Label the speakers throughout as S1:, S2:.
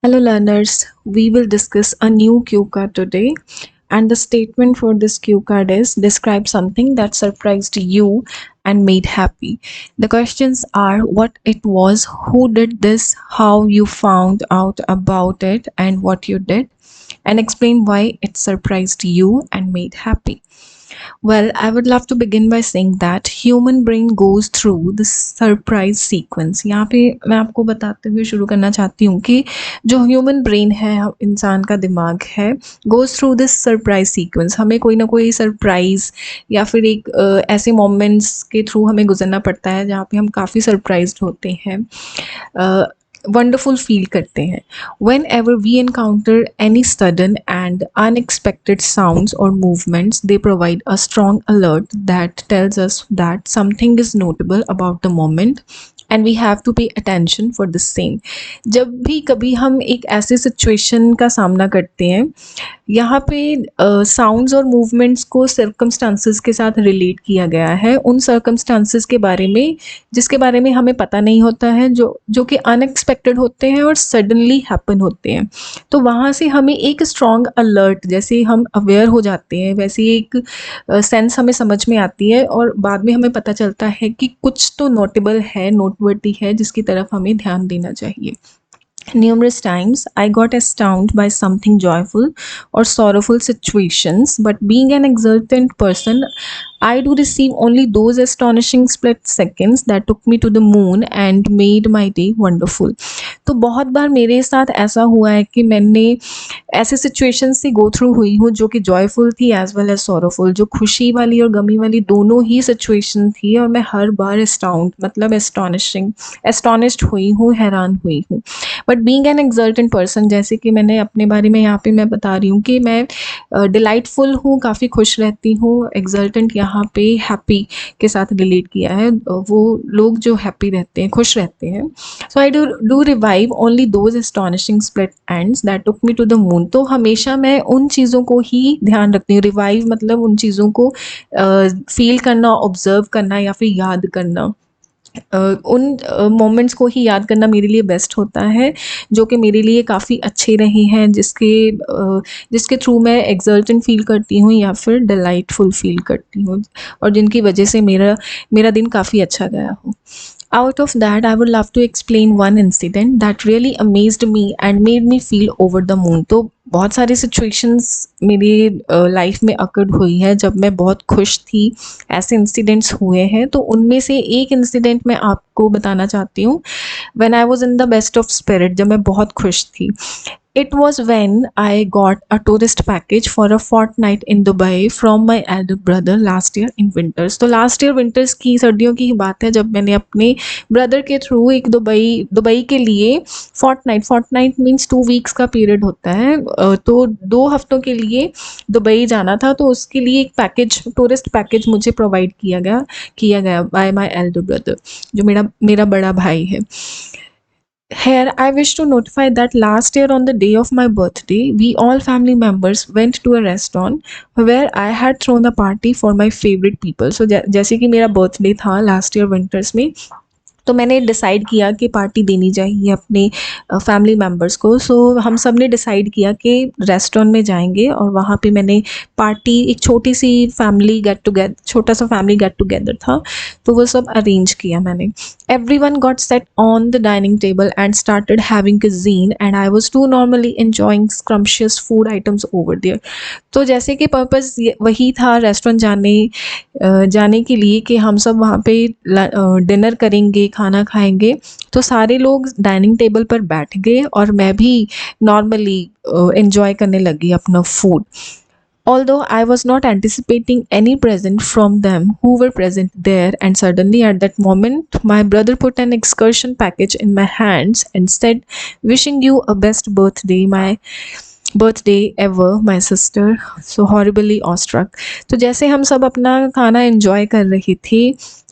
S1: Hello, learners. We will discuss a new cue card today. And the statement for this cue card is describe something that surprised you and made happy. The questions are what it was, who did this, how you found out about it, and what you did, and explain why it surprised you and made happy. Well, I would love to begin by saying that human brain goes through the surprise sequence. यहाँ पे मैं आपको बताते हुए शुरू करना चाहती हूँ कि जो ह्यूमन ब्रेन है, इंसान का दिमाग है, goes through this surprise sequence. हमें कोई ना कोई सरप्राइज या फिर एक ऐसे मोमेंट्स के थ्रू हमें गुजरना पड़ता है जहाँ पे हम काफ़ी सरप्राइज्ड होते हैं, वंडरफुल फील करते हैं। Whenever we encounter any sudden and unexpected sounds और movements, they provide a strong alert that tells us that something is notable about the moment and we have to pay attention for the same. जब भी कभी हम एक ऐसे situation का सामना करते हैं, यहाँ पे साउंड्स और मूवमेंट्स को सर्कमस्टांसेस के साथ रिलेट किया गया है, उन सर्कमस्टांसेस के बारे में जिसके बारे में हमें पता नहीं होता है, जो कि अनएक्सपेक्टेड होते हैं और सडनली हैपन होते हैं। तो वहाँ से हमें एक स्ट्रॉन्ग अलर्ट, जैसे हम अवेयर हो जाते हैं वैसे एक सेंस हमें समझ में आती है और बाद में हमें पता चलता है कि कुछ तो नोटेबल है, नोटवर्दी है, जिसकी तरफ हमें ध्यान देना चाहिए। Numerous times I got astounded by something joyful or sorrowful situations, but being an exultant person, I do receive only those astonishing split seconds that took me to the moon and made my day wonderful. तो बहुत बार मेरे साथ ऐसा हुआ है कि मैंने ऐसे सिचुएशन से गो थ्रू हुई हूँ जो कि जॉयफुल थी एज वेल एज सॉरोफुल, जो खुशी वाली और गमी वाली दोनों ही सिचुएशन थी, और मैं हर बार एस्टाउंड मतलब एस्टॉनिश्ड हुई हूँ, हैरान हुई हूँ। But being an exultant person, जैसे कि मैंने अपने बारे में यहाँ पे मैं बता रही हूँ कि मैं डिलाइटफुल हूँ, काफ़ी खुश रहती हूँ। एक्सल्टेंट यहाँ पे हैप्पी के साथ रिलेट किया है, वो लोग जो हैप्पी रहते हैं, खुश रहते हैं। So I do revive only those astonishing split ends that took me to the moon. तो हमेशा मैं उन चीज़ों को ही ध्यान रखती हूँ। रिवाइव मतलब उन चीज़ों को फील करना, ऑब्जर्व करना या फिर याद करना। उन मोमेंट्स को ही याद करना मेरे लिए बेस्ट होता है, जो कि मेरे लिए काफ़ी अच्छे रहे हैं, जिसके थ्रू मैं एक्सल्टेंट फील करती हूँ या फिर डिलाइटफुल फील करती हूँ, और जिनकी वजह से मेरा दिन काफ़ी अच्छा गया हो। Out of that, I would love to explain one incident that really amazed me and made me feel over the moon. तो बहुत सारी सिचुएशंस मेरी लाइफ में अकर्ड हुई है जब मैं बहुत खुश थी, ऐसे इंसिडेंट्स हुए हैं। तो उनमें से एक इंसिडेंट मैं आपको बताना चाहती हूँ। When I was in the best of spirit, जब मैं बहुत खुश थी, it was when I got a tourist package for a fortnight in Dubai from my elder brother last year in winters. तो लास्ट ईयर विंटर्स की, सर्दियों की ही बात है, जब मैंने अपने ब्रदर के थ्रू एक दुबई के लिए फोर्टनाइट मीन्स 2 वीक्स का पीरियड होता है, तो 2 हफ्तों के लिए दुबई जाना था। तो उसके लिए एक पैकेज, टूरिस्ट पैकेज मुझे प्रोवाइड किया गया बाय माय एल्डर ब्रदर, जो मेरा बड़ा भाई है। Here, I wish to notify that last year on the day of my birthday, we all family members went to a restaurant where I had thrown a party for my favorite people. So जैसे कि मेरा birthday था last year winters में, तो मैंने decide किया कि party देनी चाहिए अपने फैमिली मेम्बर्स को। सो हम सब ने डिसाइड किया कि रेस्टोरेंट में जाएंगे, और वहाँ पे मैंने पार्टी, एक छोटा सा फैमिली गेट टुगेदर था, तो वो सब अरेंज किया मैंने। Everyone got set on the dining table and started having cuisine, and I was too normally enjoying scrumptious food items over there. तो जैसे कि पर्पस वही था रेस्टोरेंट जाने के लिए कि हम सब वहाँ पे डिनर करेंगे, खाना खाएंगे। तो सारे लोग डाइनिंग टेबल पर बैठ गए और मैं भी नॉर्मली एंजॉय करने लगी अपना food. Although I was not anticipating any present from them who were present there, and suddenly at that moment, my brother put an excursion package in my hands and said, "Wishing you a best birthday, my birthday ever, my sister." So horribly awestruck. तो जैसे हम सब अपना खाना enjoy कर रहे थे,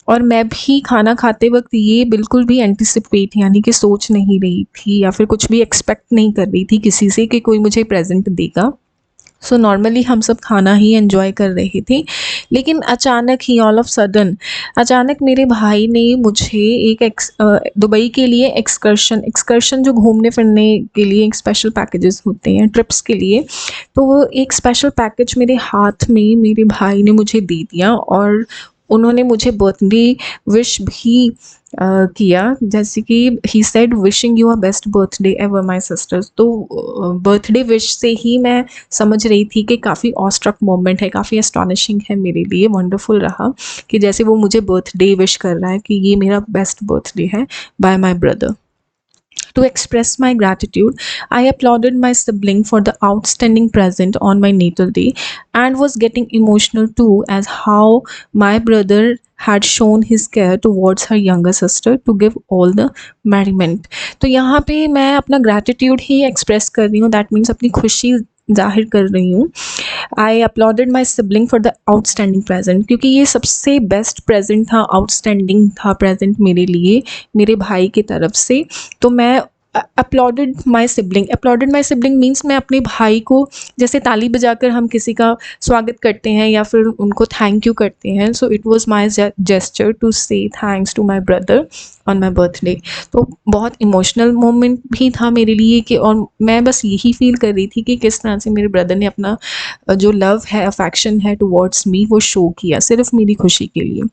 S1: और मैं भी खाना खाते वक्त ये बिल्कुल भी एंटिसिपेट यानी कि सोच नहीं रही थी या फिर कुछ भी एक्सपेक्ट नहीं कर रही थी किसी से कि कोई मुझे प्रेजेंट देगा। सो नॉर्मली हम सब खाना ही एंजॉय कर रहे थे लेकिन अचानक ही ऑल ऑफ सडन अचानक मेरे भाई ने मुझे दुबई के लिए एक्सकर्शन जो घूमने फिरने के लिए एक स्पेशल पैकेजेस होते हैं ट्रिप्स के लिए, तो वो एक स्पेशल पैकेज मेरे हाथ में मेरे भाई ने मुझे दे दिया और उन्होंने मुझे बर्थडे विश भी किया, जैसे कि he said wishing you a best birthday ever my sister's. तो बर्थडे विश से ही मैं समझ रही थी कि काफ़ी ऑस्ट्रक मोमेंट है, काफ़ी एस्टॉनिशिंग है मेरे लिए, वंडरफुल रहा कि जैसे वो मुझे बर्थडे विश कर रहा है कि ये मेरा बेस्ट बर्थडे है by my brother. To express my gratitude, I applauded my sibling for the outstanding present on my natal day and was getting emotional too, as how my brother had shown his care towards her younger sister to give all the merriment. तो यहाँ पे मैं अपना gratitude ही express कर रही हूँ, that means अपनी खुशी जाहिर कर रही हूँ। I uploaded my sibling for the outstanding present, क्योंकि ये सबसे बेस्ट प्रेजेंट था, आउटस्टैंडिंग था प्रेजेंट मेरे लिए मेरे भाई की तरफ से। तो मैं अपलॉडेड माई सिबलिंग मीन्स मैं अपने भाई को जैसे ताली बजाकर हम किसी का स्वागत करते हैं या फिर उनको थैंक यू करते हैं, so it was my gesture to say thanks to my brother on my birthday. तो बहुत इमोशनल मोमेंट भी था मेरे लिए कि, और मैं बस यही फील कर रही थी कि किस तरह से मेरे ब्रदर ने अपना जो लव है, अफेक्शन है टुवर्ड्स मी, वो शो किया सिर्फ मेरी खुशी के लिए।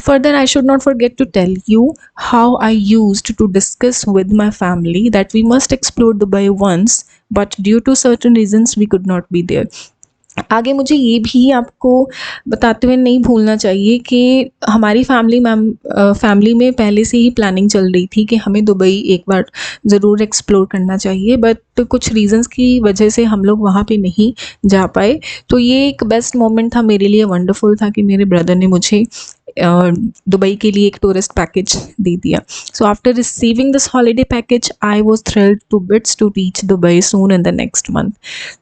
S1: Further I should not forget to tell you how I used to discuss with my family that we must explore Dubai once, but due to certain reasons we could not be there. आगे मुझे ये भी आपको बताते हुए नहीं भूलना चाहिए कि हमारी फैमिली में पहले से ही प्लानिंग चल रही थी कि हमें दुबई एक बार ज़रूर एक्सप्लोर करना चाहिए, बट कुछ रीज़न्स की वजह से हम लोग वहाँ पे नहीं जा पाए। तो ये एक बेस्ट मोमेंट था मेरे लिए, वंडरफुल था कि मेरे ब्रदर ने मुझे दुबई के लिए एक टूरिस्ट पैकेज दे दिया। So after receiving this holiday package I was thrilled to bits to reach Dubai soon in the next month.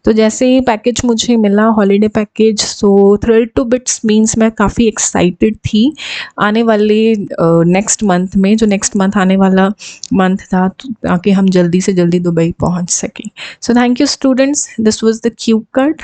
S1: तो जैसे ही पैकेज मुझे मिला, holiday package, so thrilled to bits means मैं काफ़ी एक्साइटेड थी आने वाले नेक्स्ट मंथ में, जो नेक्स्ट मंथ आने वाला मंथ था, ताकि हम जल्दी से जल्दी दुबई पहुंच सकें। So thank you students, this was the Q card.